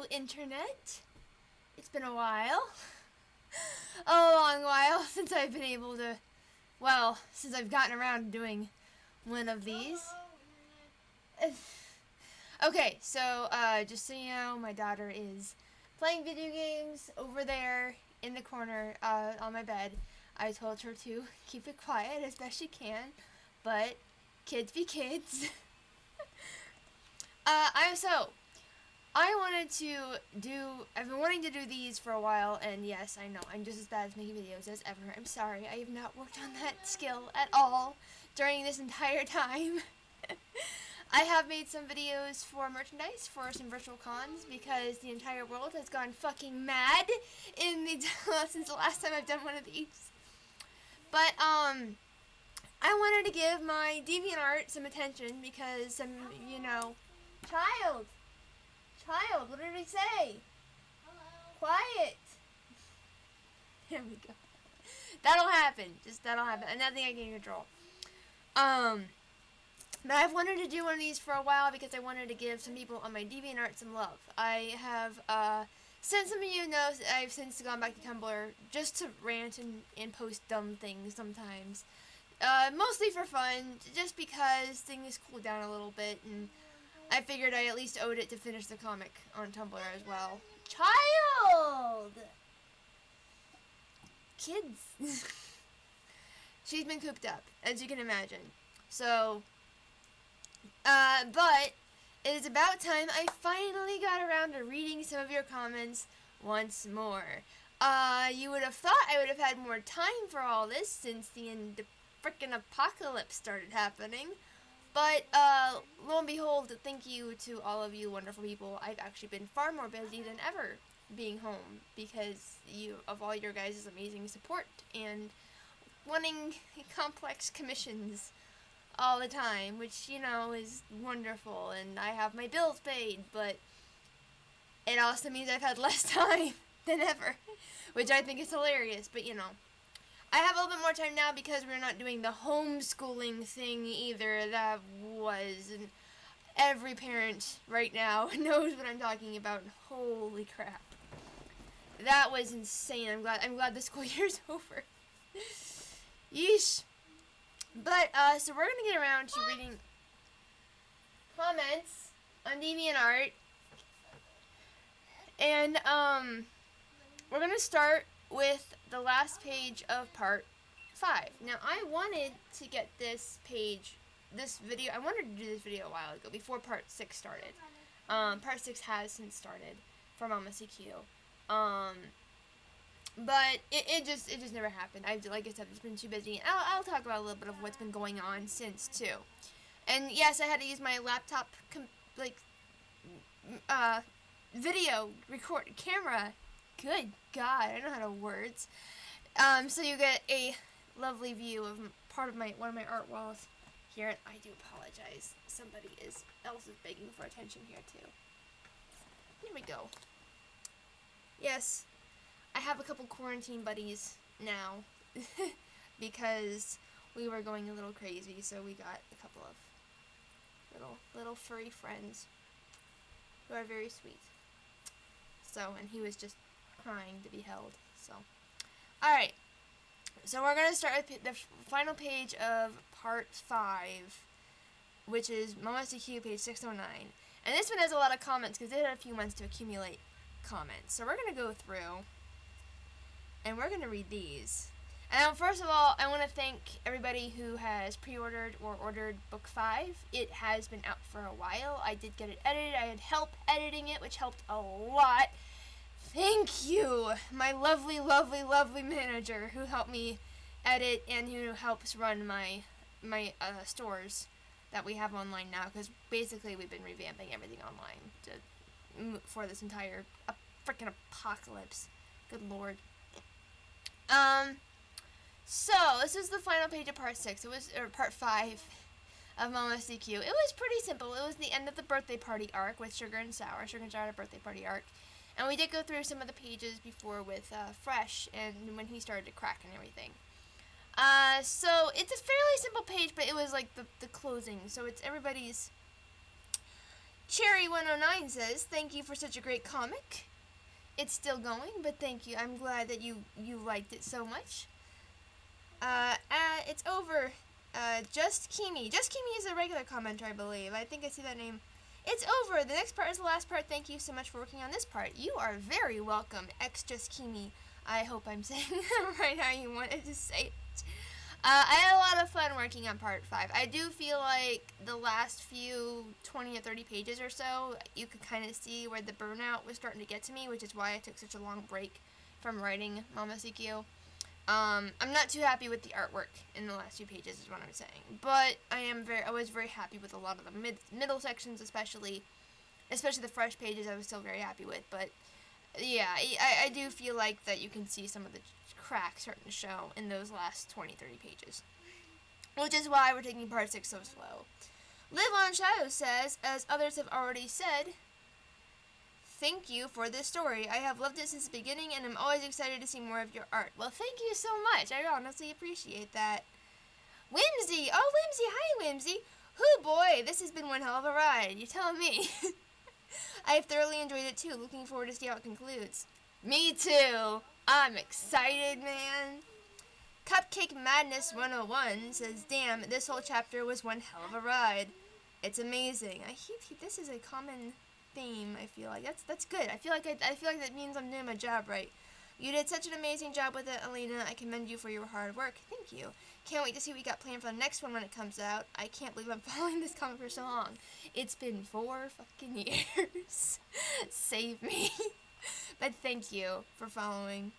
internet. It's been a while. A long while since I've been able to, well, since I've gotten around to doing one of these. Okay, so, just so you know, my daughter is playing video games over there in the corner, on my bed. I told her to keep it quiet as best she can, but kids be kids. I've been wanting to do these for a while, and yes, I know, I'm just as bad at making videos as ever. I'm sorry, I have not worked on that skill at all during this entire time. I have made some videos for merchandise for some virtual cons because the entire world has gone fucking mad since the last time I've done one of these. But, I wanted to give my DeviantArt some attention because, you know, Child, what did he say? Hello. Quiet. There we go. That'll happen. That'll happen. And nothing I can control. But I've wanted to do one of these for a while because I wanted to give some people on my DeviantArt some love. I have, since some of you know, I've since gone back to Tumblr just to rant and post dumb things sometimes. Mostly for fun, just because things cool down a little bit, and I figured I at least owed it to finish the comic on Tumblr as well. Child! Kids. She's been cooped up, as you can imagine. So, but it is about time I finally got around to reading some of your comments once more. You would have thought I would have had more time for all this since the frickin' apocalypse started happening. But, lo and behold, thank you to all of you wonderful people. I've actually been far more busy than ever being home because of all your guys' amazing support and wanting complex commissions all the time, which, you know, is wonderful, and I have my bills paid, but it also means I've had less time than ever, which I think is hilarious, but, you know. I have a little bit more time now because we're not doing the homeschooling thing either. That was, and every parent right now knows what I'm talking about. Holy crap. That was insane. I'm glad the school year's over. Yeesh. But, so we're gonna get around to reading comments on DeviantArt. And, we're gonna start with the last page of part 5. Now, I wanted to get this video, I wanted to do this video a while ago, before part 6 started. Part 6 has since started for MommaCQ. But it just never happened. Like I said, it's been too busy. And I'll talk about a little bit of what's been going on since, too. And yes, I had to use my laptop, video record camera. Good God, I don't know how to words. So you get a lovely view of one of my art walls here. And I do apologize. Somebody else is begging for attention here too. Here we go. Yes, I have a couple quarantine buddies now because we were going a little crazy. So we got a couple of little furry friends who are very sweet. So, and he was just crying to be held. So, alright, so we're going to start with the final page of part 5, which is MommaCQ page 609, and this one has a lot of comments because it had a few months to accumulate comments. So we're going to go through and we're going to read these. And first of all, I want to thank everybody who has pre-ordered or ordered book 5. It has been out for a while. I did get it edited. I had help editing it, which helped a lot. Thank you, my lovely, lovely, lovely manager who helped me edit and who helps run my stores that we have online now, because basically we've been revamping everything online for this entire freaking apocalypse. Good Lord. So this is the final page of part 6. Part 5 of MommaCQ. It was pretty simple. It was the end of the birthday party arc with Sugar and Sour. Sugar and Sour had a birthday party arc. And we did go through some of the pages before with Fresh and when he started to crack and everything. So it's a fairly simple page, but it was like the closing. So it's everybody's Cherry109 says, thank you for such a great comic. It's still going, but thank you. I'm glad that you liked it so much. It's over. Just Kimi. Just Kimi is a regular commenter, I believe. I think I see that name. It's over. The next part is the last part. Thank you so much for working on this part. You are very welcome, Just Kimi. I hope I'm saying it right how you wanted to say it. I had a lot of fun working on part 5. I do feel like the last few 20 or 30 pages or so, you could kind of see where the burnout was starting to get to me, which is why I took such a long break from writing MommaCQ. I'm not too happy with the artwork in the last few pages is what I'm saying, but I was very happy with a lot of the middle sections, especially the fresh pages I was still very happy with, but yeah, I do feel like that you can see some of the cracks starting to show in those last 20-30 pages, which is why we're taking part 6 so slow. Live on Shadow says, as others have already said, thank you for this story. I have loved it since the beginning, and I'm always excited to see more of your art. Well, thank you so much. I honestly appreciate that. Whimsy! Oh, Whimsy! Hi, Whimsy! Hoo boy, this has been one hell of a ride. You tell me. I've thoroughly enjoyed it too. Looking forward to see how it concludes. Me too. I'm excited, man. Cupcake Madness 101 says, damn, this whole chapter was one hell of a ride. It's amazing. This is a common theme, I feel like. That's good. I feel like that means I'm doing my job right. You did such an amazing job with it, Alaina. I commend you for your hard work. Thank you. Can't wait to see what we got planned for the next one when it comes out. I can't believe I'm following this comic for so long. It's been 4 fucking years. Save me. But thank you for following.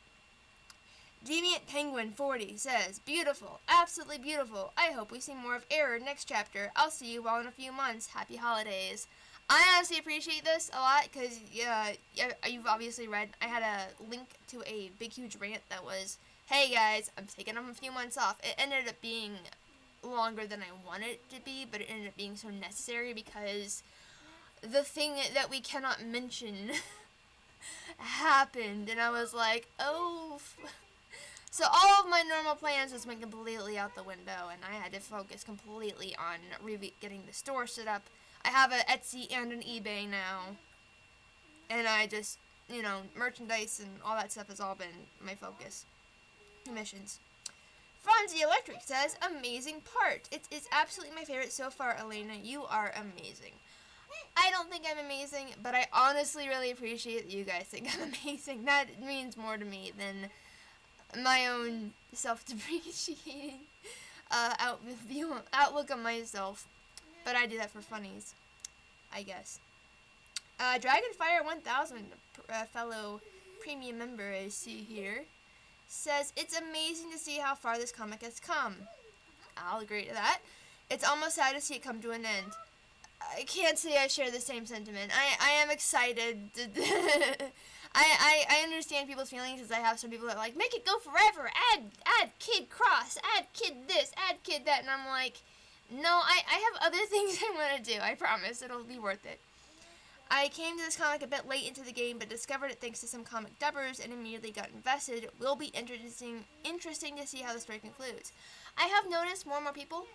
Deviant Penguin 40 says, beautiful, absolutely beautiful. I hope we see more of Error next chapter. I'll see you all in a few months. Happy holidays. I honestly appreciate this a lot because you've obviously read, I had a link to a big huge rant that was, hey guys, I'm taking a few months off. It ended up being longer than I wanted it to be, but it ended up being so necessary because the thing that we cannot mention happened, and I was like, oh. So all of my normal plans just went completely out the window, and I had to focus completely on really getting the store set up. I have an Etsy and an eBay now, and I just, merchandise and all that stuff has all been my focus. Missions. Franzi Electric says, amazing part. It's absolutely my favorite so far, Alaina. You are amazing. I don't think I'm amazing, but I honestly really appreciate that you guys think I'm amazing. That means more to me than my own self-depreciating outlook on myself. But I do that for funnies, I guess. Dragonfire 1000, fellow premium member I see here, says, it's amazing to see how far this comic has come. I'll agree to that. It's almost sad to see it come to an end. I can't say I share the same sentiment. I am excited. I understand people's feelings because I have some people that are like, make it go forever, add kid cross, add kid this, add kid that, and I'm like, no, I have other things I want to do. I promise it'll be worth it. I came to this comic a bit late into the game, but discovered it thanks to some comic dubbers and immediately got invested. It will be interesting to see how the story concludes. I have noticed more and more people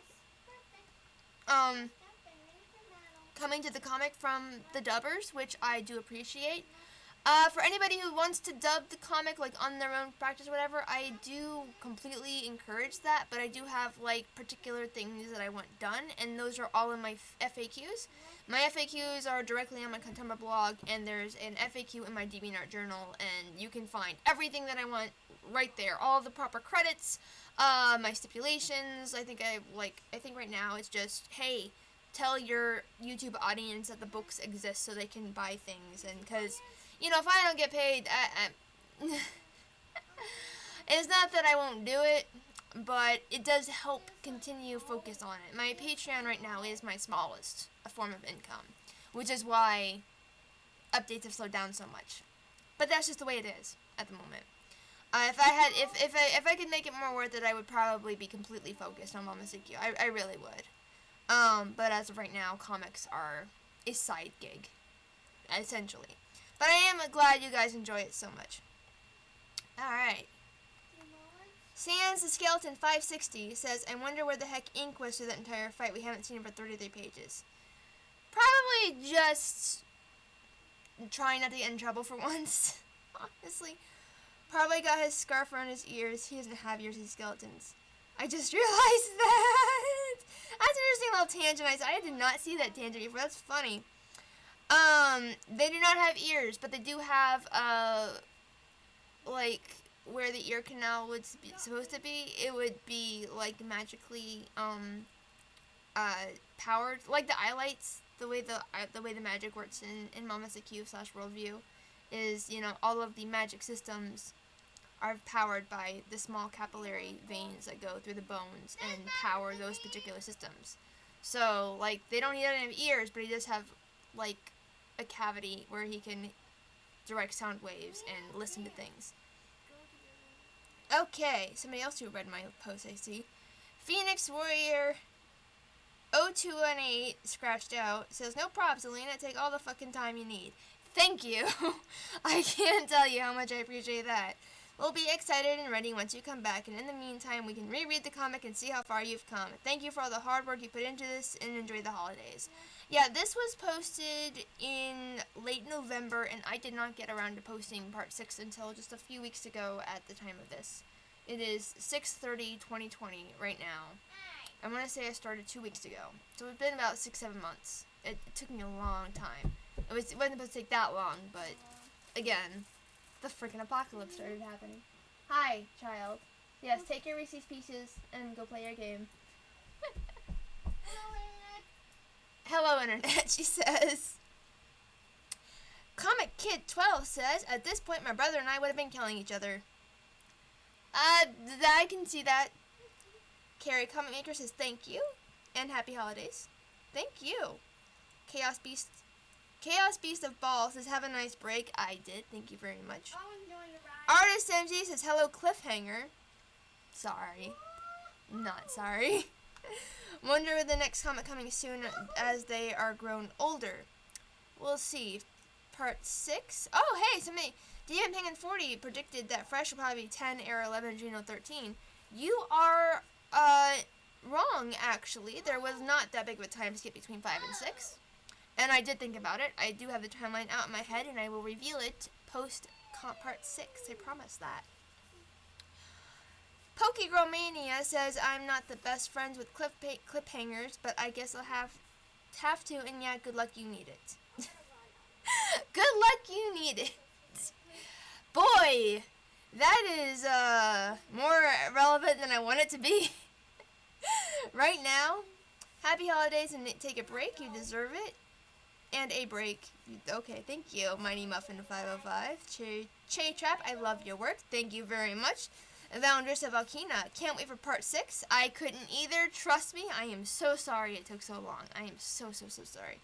coming to the comic from the dubbers, which I do appreciate. For anybody who wants to dub the comic, like, on their own practice or whatever, I do completely encourage that, but I do have, like, particular things that I want done, and those are all in my FAQs. My FAQs are directly on my Tumblr blog, and there's an FAQ in my DeviantArt journal, and you can find everything that I want right there. All the proper credits, my stipulations. I think right now it's just, hey, tell your YouTube audience that the books exist so they can buy things, and because, if I don't get paid, it's not that I won't do it, but it does help continue focus on it. My Patreon right now is my smallest form of income, which is why updates have slowed down so much. But that's just the way it is at the moment. If I could make it more worth it, I would probably be completely focused on MommaCQ. I really would. But as of right now, comics are a side gig, essentially. But I am glad you guys enjoy it so much. Alright. Sans the Skeleton 560 says, I wonder where the heck Ink was through that entire fight. We haven't seen him for 33 pages. Probably just trying not to get in trouble for once. Honestly. Probably got his scarf around his ears. He doesn't have ears, he's skeletons. I just realized that. That's an interesting little tangent. I did not see that tangent before. That's funny. They do not have ears, but they do have, like, where the ear canal was supposed to be, it would be, like, magically, powered. Like the eye lights, the way the magic works in MommaCQ / worldview is, you know, all of the magic systems are powered by the small capillary veins that go through the bones and power those particular systems. So, like, they don't need any ears, but he does have, like, a cavity where he can direct sound waves and listen to things. Okay, somebody else who read my post, I see. Phoenix Warrior 0218 scratched out says, no props, Alaina, take all the fucking time you need. Thank you. I can't tell you how much I appreciate that. We'll be excited and ready once you come back, and in the meantime, we can reread the comic and see how far you've come. Thank you for all the hard work you put into this, and enjoy the holidays. Yeah, this was posted in late November, and I did not get around to posting part 6 until just a few weeks ago at the time of this. It is 6/30/2020 right now. I'm going to say I started 2 weeks ago, so it's been about 6-7 months. It took me a long time. It wasn't supposed to take that long, but again, the freaking apocalypse started happening. Hi, child. Yes, take your Reese's Pieces and go play your game. Hello, Internet, she says. Comic Kid 12 says, at this point, my brother and I would have been killing each other. I can see that. Carrie Comic Maker says, thank you, and happy holidays. Thank you. Chaos Beast of Ball says, have a nice break. I did. Thank you very much. Artist MG says, hello, Cliffhanger. Sorry. Not sorry. Wonder with the next comic coming soon as they are grown older. We'll see. Part 6. Oh, hey, somebody. Demon Penguin 40 predicted that Fresh will probably be 10, Era 11, Geno 13. You are, wrong, actually. There was not that big of a time skip between 5 and 6. And I did think about it. I do have the timeline out in my head, and I will reveal it post part 6. I promise that. Pokegirl Mania says, I'm not the best friends with cliffhangers, but I guess I'll have to, and yeah, good luck, you need it. Good luck, you need it. Boy, that is more relevant than I want it to be. Right now, happy holidays and take a break. You deserve it. And a break. Okay, thank you, Mighty Muffin 505. Che Trap, I love your work. Thank you very much. Valandrissa Valkina, can't wait for part 6. I couldn't either. Trust me, I am so sorry it took so long. I am so sorry.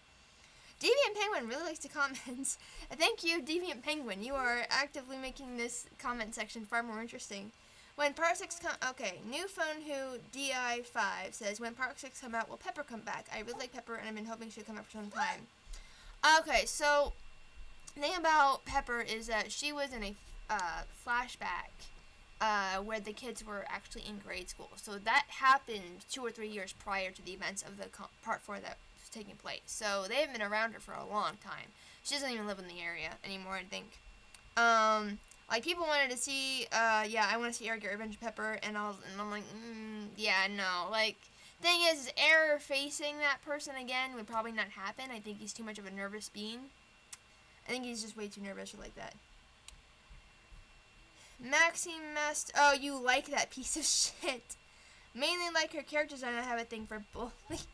Deviant Penguin really likes to comment. Thank you, Deviant Penguin. You are actively making this comment section far more interesting. When part 6 okay, New Phone Who DI5 says, when part 6 come out, will Pepper come back? I really like Pepper, and I've been hoping she'll come up for some time. Okay, so the thing about Pepper is that she was in a flashback where the kids were actually in grade school. So that happened 2 or 3 years prior to the events of the part 4 that was taking place. So they haven't been around her for a long time. She doesn't even live in the area anymore, I think. Like, people wanted to see, yeah, I want to see Eric get Revenge of Pepper, and I'm like, yeah, no. Like, thing is, Error facing that person again would probably not happen. I think he's too much of a nervous being. I think he's just way too nervous for like that. Maxine Mast, oh, you like that piece of shit. Mainly like her character design, I have a thing for bullies.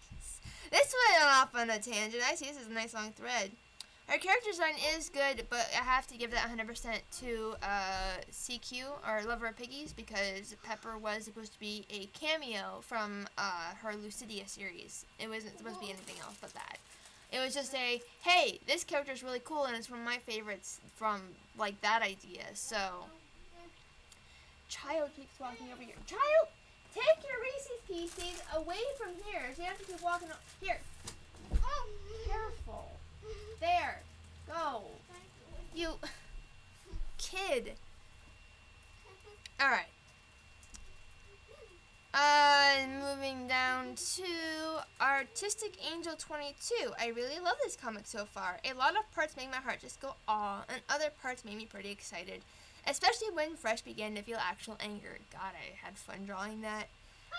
This went off on a tangent. I see this is a nice long thread. Her character design is good, but I have to give that 100% to CQ, or Lover of Piggies, because Pepper was supposed to be a cameo from her Lucidia series. It wasn't supposed to be anything else but that. It was just a, hey, this character is really cool, and it's one of my favorites from, like, that idea. So, child keeps walking over here. Child, take your Reese's Pieces away from here, so you have to keep walking here. Oh, careful. There. Go. You kid. Alright. Moving down to Artistic Angel 22. I really love this comic so far. A lot of parts made my heart just go aw, and other parts made me pretty excited. Especially when Fresh began to feel actual anger. God, I had fun drawing that.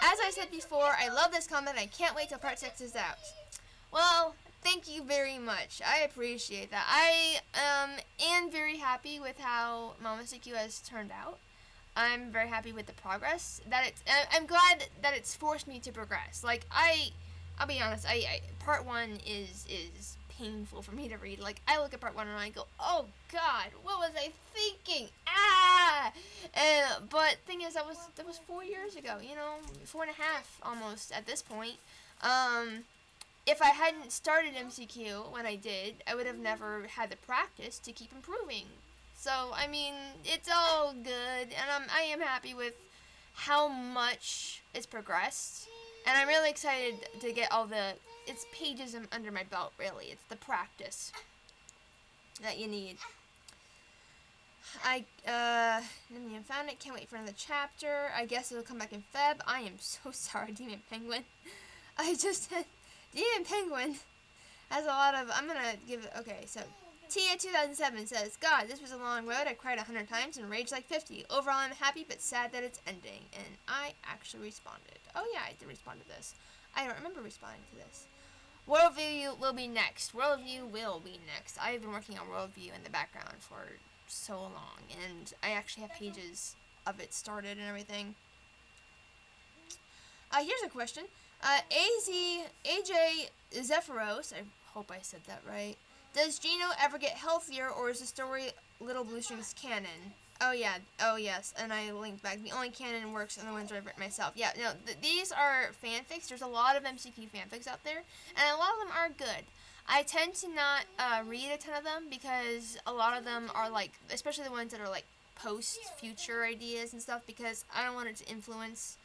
As I said before, I love this comic and I can't wait till part 6 is out. Well, thank you very much. I appreciate that. I am very happy with how MommaCQ has turned out. I'm very happy with the progress that I'm glad that it's forced me to progress. Like I'll be honest. Part 1 is painful for me to read. Like I look at part 1 and I go, oh God, what was I thinking? Ah! But thing is, that was 4 years ago. 4.5 almost at this point. If I hadn't started MCQ when I did, I would have never had the practice to keep improving. So, I mean, it's all good, and I am happy with how much it's progressed, and I'm really excited to get all it's pages under my belt, really. It's the practice that you need. I found it, can't wait for another chapter. I guess it'll come back in Feb. I am so sorry, Demon Penguin. I just said, Demon Penguin has a lot of, I'm gonna give it, okay, so Tia 2007 says, God, this was a long road. I cried 100 times and raged like 50. Overall, I'm happy but sad that it's ending. And I actually responded. Oh yeah, I did respond to this. I don't remember responding to this. Worldview will be next. Worldview will be next. I've been working on Worldview in the background for so long. And I actually have pages of it started and everything. Here's a question. AJ Zephyros, I hope I said that right. Does Gino ever get healthier, or is the story Little Blue Strings canon? Oh yeah, oh yes, and I linked back. The only canon works are the ones I've written myself. Yeah, no, these are fanfics. There's a lot of MCQ fanfics out there, and a lot of them are good. I tend to not read a ton of them because a lot of them are like, especially the ones that are like post-future ideas and stuff, because I don't want it to influence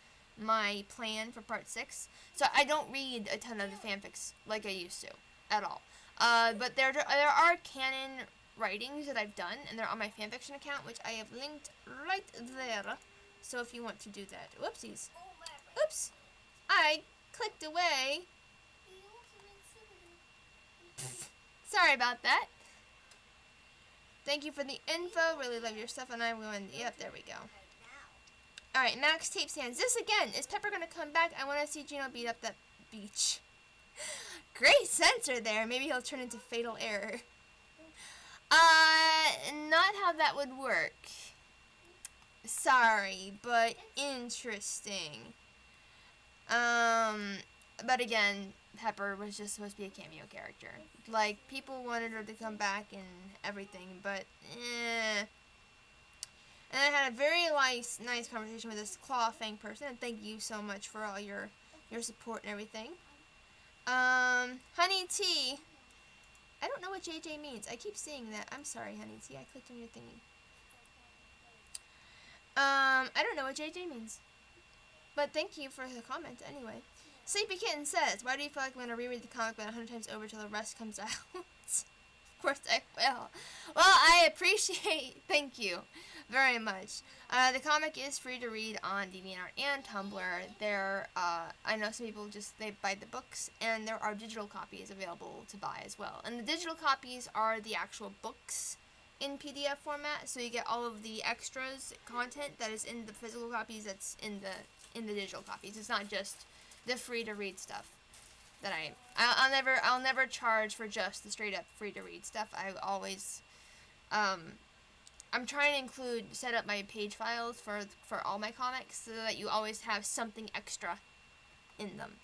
my plan for part 6. So I don't read a ton of the fanfics like I used to, at all. But there are canon writings that I've done, and they're on my fanfiction account, which I have linked right there. So if you want to do that. Whoopsies. Oops. I clicked away. Sorry about that. Thank you for the info. Really love your stuff, and I'm going, yep, there we go. Alright, Max Tape Stands. This again. Is Pepper going to come back? I want to see Gino beat up that beach. Great censor there. Maybe he'll turn into Fatal Error. Not how that would work. Sorry, but interesting. But again, Pepper was just supposed to be a cameo character. Like, people wanted her to come back and everything, but And I had a very nice conversation with this Claw Fang person, and thank you so much for all your support and everything. Honey T. I don't know what JJ means. I keep seeing that. I'm sorry, Honey T. I clicked on your thingy. I don't know what JJ means. But thank you for the comment anyway. Sleepy Kitten says, why do you feel like I'm going to reread the comic but 100 times over till the rest comes out? Of course I will. Well, I appreciate, thank you very much. The comic is free to read on DeviantArt and Tumblr. There, I know some people they buy the books, and there are digital copies available to buy as well. And the digital copies are the actual books in PDF format, so you get all of the extras content that is in the physical copies that's in the digital copies. It's not just the free to read stuff. That I'll never charge for just the straight up free to read stuff. I always I'm trying to set up my page files for all my comics so that you always have something extra in them.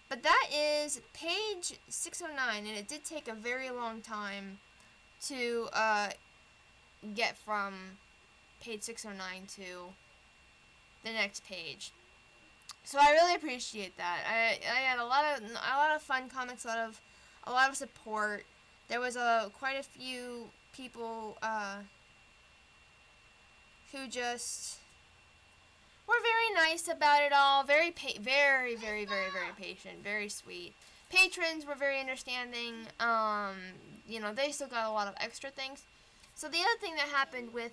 But that is page 609, and it did take a very long time to get from page 609 to the next page. So I really appreciate that. I had a lot of fun comics, a lot of support. There was quite a few people who just were very nice about it all. Very very patient, very sweet. Patrons were very understanding. They still got a lot of extra things. So the other thing that happened with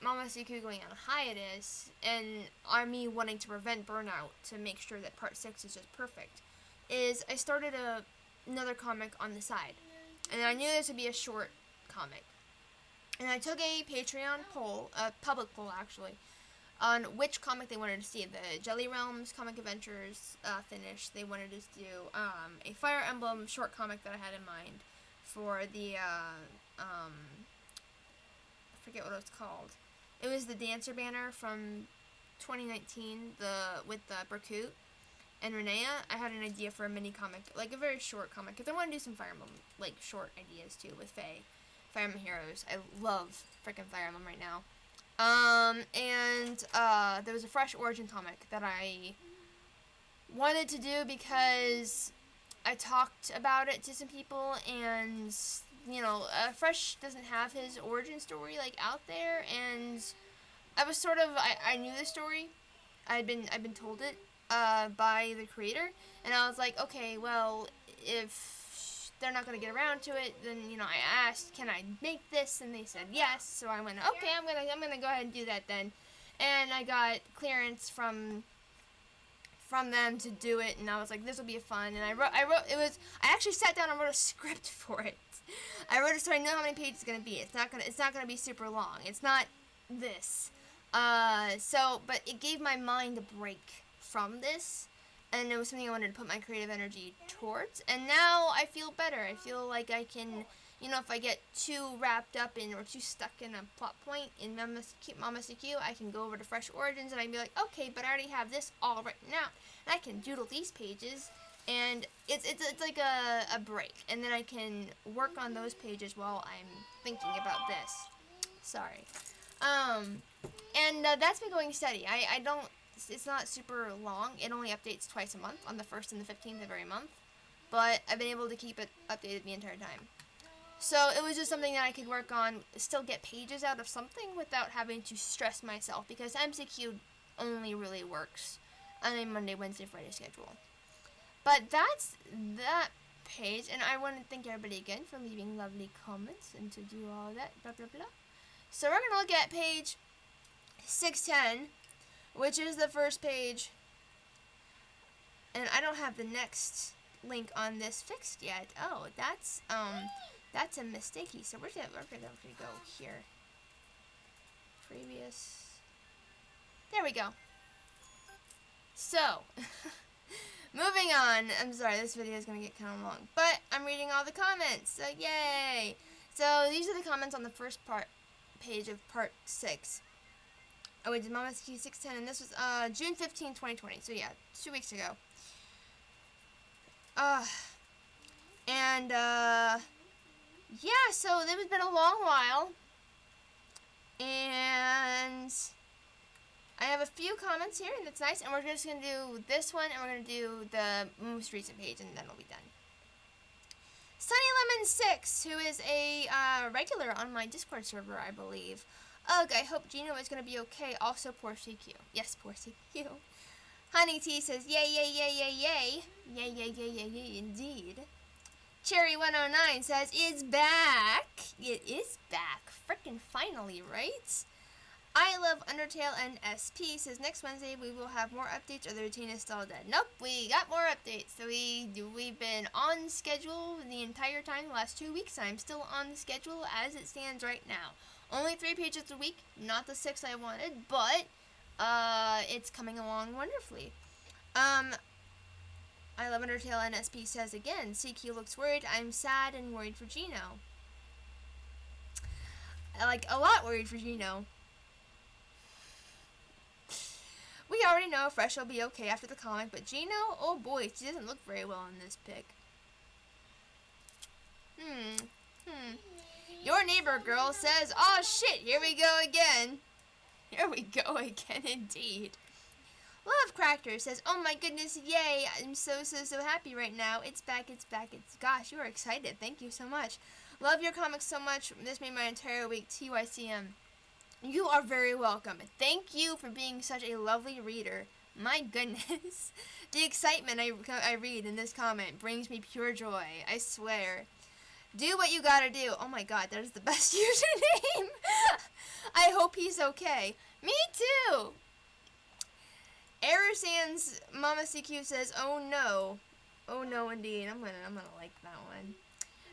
MommaCQ going on a hiatus and me wanting to prevent burnout to make sure that part 6 is just perfect is I started another comic on the side. And I knew this would be a short comic. And I took a Patreon poll, a public poll actually, on which comic they wanted to see. The Jelly Realms Comic Adventures finished. They wanted us to do a Fire Emblem short comic that I had in mind for the, I forget what it was called. It was the Dancer banner from 2019, with Berkut and Renea. I had an idea for a mini comic, like a very short comic, because I want to do some Fire Emblem, like, short ideas, too, with Faye. Fire Emblem Heroes. I love freaking Fire Emblem right now. There was a fresh origin comic that I wanted to do because I talked about it to some people, and, you know, Fresh doesn't have his origin story, like, out there, and I was sort of, I knew the story. I'd been told it, by the creator, and I was like, okay, well, if they're not going to get around to it, then, you know, I asked, can I make this, and they said yes, so I went, okay, I'm gonna go ahead and do that then, and I got clearance from them to do it, and I was like, this will be fun, and I actually sat down and wrote a script for it. I wrote it so I know how many pages it's gonna be. It's not gonna be super long. It's not this, but it gave my mind a break from this, and it was something I wanted to put my creative energy towards, and now I feel better. I feel like I can, you know, if I get too wrapped up in or too stuck in a plot point in MommaCQ, I can go over to Fresh Origins and I can be like, okay, but I already have this all written out, and I can doodle these pages, and it's like a break, and then I can work on those pages while I'm thinking about this. Sorry. That's been going steady. It's not super long. It only updates twice a month, on the 1st and the 15th of every month. But I've been able to keep it updated the entire time. So it was just something that I could work on, still get pages out of something without having to stress myself, because MCQ only really works on a Monday, Wednesday, Friday schedule. But that's that page, and I want to thank everybody again for leaving lovely comments and to do all that, blah, blah, blah. So we're going to look at page 610, which is the first page, and I don't have the next link on this fixed yet. Oh, that's a mistakey. So we're gonna go here. Previous. There we go. So, moving on. I'm sorry, this video is gonna get kind of long, but I'm reading all the comments. So yay! So these are the comments on the first page of part 6. Oh, we did MommaCQ 610, and this was June 15, 2020. So yeah, 2 weeks ago. Yeah, so it has been a long while, and I have a few comments here, and that's nice, and we're just going to do this one, and we're going to do the most recent page, and then we'll be done. Sunny Lemon 6, who is a regular on my Discord server, I believe. Ugh, I hope Gino is going to be okay. Also, poor CQ. Yes, poor CQ. Honey T says, yay, yay, yay, yay, yay. Yay, yay, yay, yay, yay, indeed. Cherry 109 says, it's back. It is back. Frickin' finally, right? I love Undertale and SP says, next Wednesday we will have more updates, or the routine is still dead. Nope, we got more updates. So we've been on schedule the entire time, the last 2 weeks. I'm still on schedule as it stands right now. Only 3 pages a week, not the 6 I wanted, but it's coming along wonderfully. I love Undertale, and SP says again, CQ looks worried. I'm sad and worried for Gino. Like, a lot worried for Gino. We already know Fresh will be okay after the comic, but Gino, oh boy, she doesn't look very well in this pic. Your neighbor girl says, oh shit, here we go again. Here we go again, indeed. Love Cracker says, oh my goodness, yay, I'm so happy right now. It's back, gosh, you are excited. Thank you so much. Love your comics so much. This made my entire week. TYCM. You are very welcome. Thank you for being such a lovely reader. My goodness. The excitement I read in this comment brings me pure joy. I swear. Do what you gotta do. Oh my god, that is the best username. I hope he's okay. Me too. Error Sans MommaCQ says, "Oh no, oh no, indeed." I'm gonna like that one.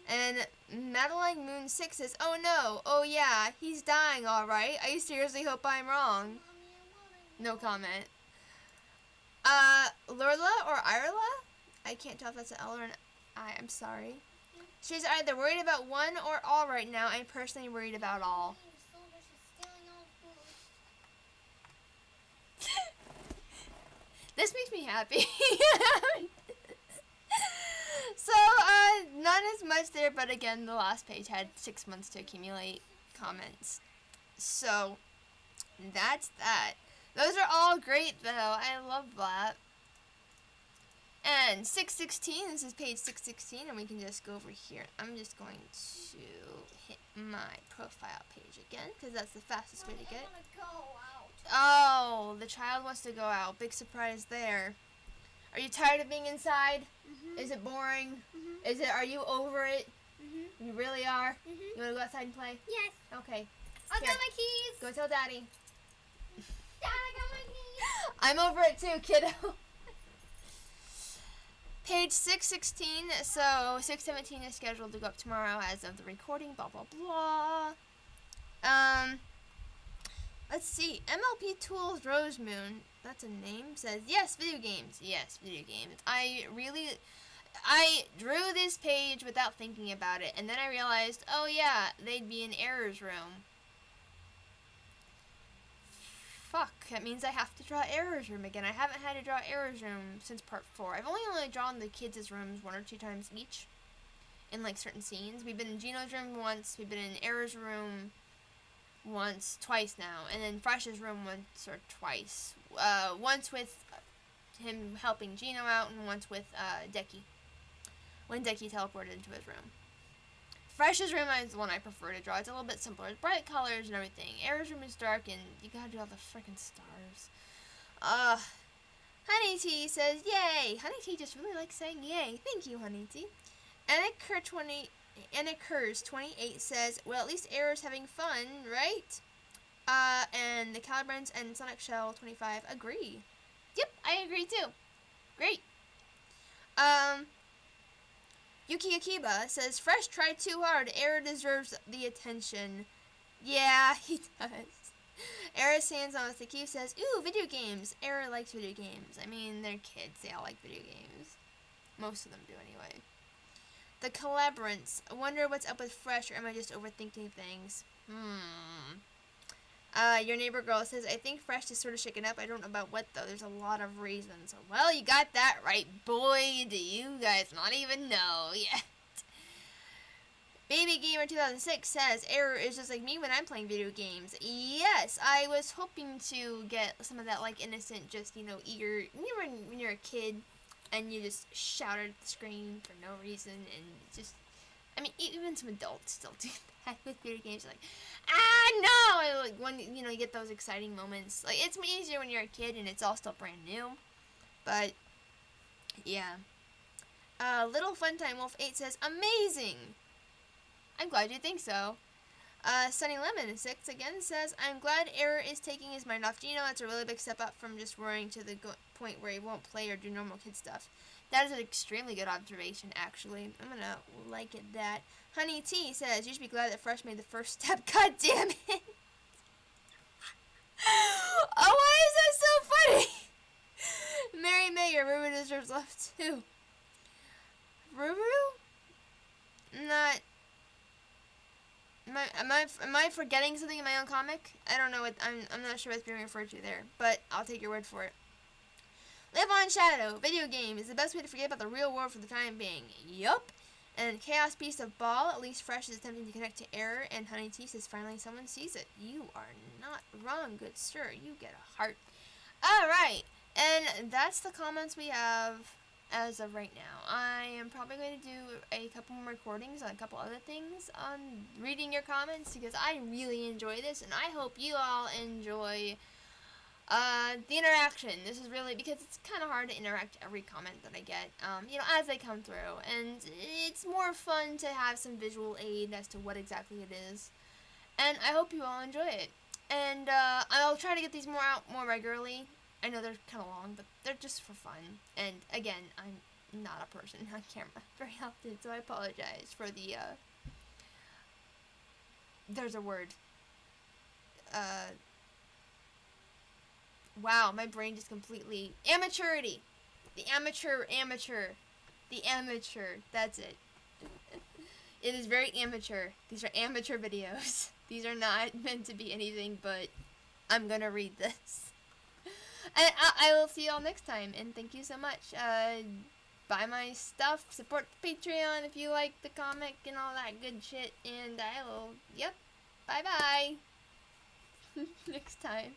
And Madeline Moon 6 says, "Oh no, oh yeah, he's dying. All right. I seriously hope I'm wrong." No comment. Lurla or Irla? I can't tell if that's an L or an I. I'm sorry. She's either worried about one or all right now. I'm personally worried about all. This makes me happy. So, not as much there, but again, the last page had 6 months to accumulate comments. So, that's that. Those are all great, though. I love that. And 616, this is page 616, and we can just go over here. I'm just going to hit my profile page again, because that's the fastest way to get it. Oh, the child wants to go out. Big surprise there. Are you tired of being inside? Mm-hmm. Is it boring? Mm-hmm. Are you over it? Mm-hmm. You really are? Mm-hmm. You want to go outside and play? Yes. Okay. I got my keys. Go tell Daddy. Dad, I got my keys. I'm over it too, kiddo. Page 616, so 617 is scheduled to go up tomorrow as of the recording, blah, blah, blah. Let's see, MLP Tools Rose Moon, that's a name, says, yes, video games. Yes, video games. I drew this page without thinking about it, and then I realized, oh yeah, they'd be in Error's room. Fuck, that means I have to draw Error's room again. I haven't had to draw Error's room since part 4. I've only drawn the kids' rooms 1 or 2 times each in like certain scenes. We've been in Gino's room once, we've been in Error's room twice now, and then Fresh's room once or twice. Once with him helping Gino out, and once with Decky, when Decky teleported into his room. Fresh's room is the one I prefer to draw. It's a little bit simpler. It's bright colors and everything. Error's room is dark, and you gotta do all the freaking stars. Honey T says, yay! Honey T just really likes saying yay. Thank you, Honey T. Annikers 28 says, well, at least Error's having fun, right? And the Calibrans and Sonic Shell 25 agree. Yep, I agree too. Great. Yuki Akiba says, Fresh tried too hard. Error deserves the attention. Yeah, he does. Error Sans on the Q says, ooh, video games. Error likes video games. I mean, they're kids. They all like video games. Most of them do anyway. The Collaborants. I wonder what's up with Fresh, or am I just overthinking things? Your neighbor girl says, I think Fresh is sort of shaken up. I don't know about what, though. There's a lot of reasons. Well, you got that right. Boy, do you guys not even know yet. Baby Gamer 2006 says, Error is just like me when I'm playing video games. Yes, I was hoping to get some of that, like, innocent, just, eager, when you're a kid, and you just shout at the screen for no reason, and just, I mean, even some adults still do that with video games, like, no! And, like, when, you get those exciting moments. Like, it's easier when you're a kid, and it's all still brand new. But, yeah. Little Funtime Wolf 8 says, amazing! I'm glad you think so. Sunny Lemon 6 again says, I'm glad Error is taking his mind off Gino. It's a really big step up from just worrying to the point where he won't play or do normal kid stuff. That is an extremely good observation, actually. I'm gonna like it that. Honey T says, you should be glad that Fresh made the first step. God damn it! Oh, why is that so funny? Mary Mayer, Ruru deserves love too. Ruru? Not... Am I forgetting something in my own comic? I don't know what I'm not sure what's being referred to there, but I'll take your word for it. Live on Shadow. Video game is the best way to forget about the real world for the time being. Yup. And Chaos Beast of Ball. At least Fresh is attempting to connect to Error, and Honey T says finally someone sees it. You are not wrong, good sir. You get a heart. All right, and that's the comments we have as of right now. I am probably going to do a couple more recordings on a couple other things on reading your comments, because I really enjoy this, and I hope you all enjoy The interaction. This is really, because it's kind of hard to interact every comment that I get, as they come through. And it's more fun to have some visual aid as to what exactly it is. And I hope you all enjoy it. And I'll try to get these out more regularly. I know they're kind of long, but they're just for fun. And again, I'm not a person on camera very often, so I apologize for the, there's a word. Wow, my brain just completely... Amateurity! The amateur. That's it. It is very amateur. These are amateur videos. These are not meant to be anything, but I'm gonna read this. And I will see y'all next time, and thank you so much. Buy my stuff, support the Patreon if you like the comic and all that good shit, and I will, bye-bye. Next time.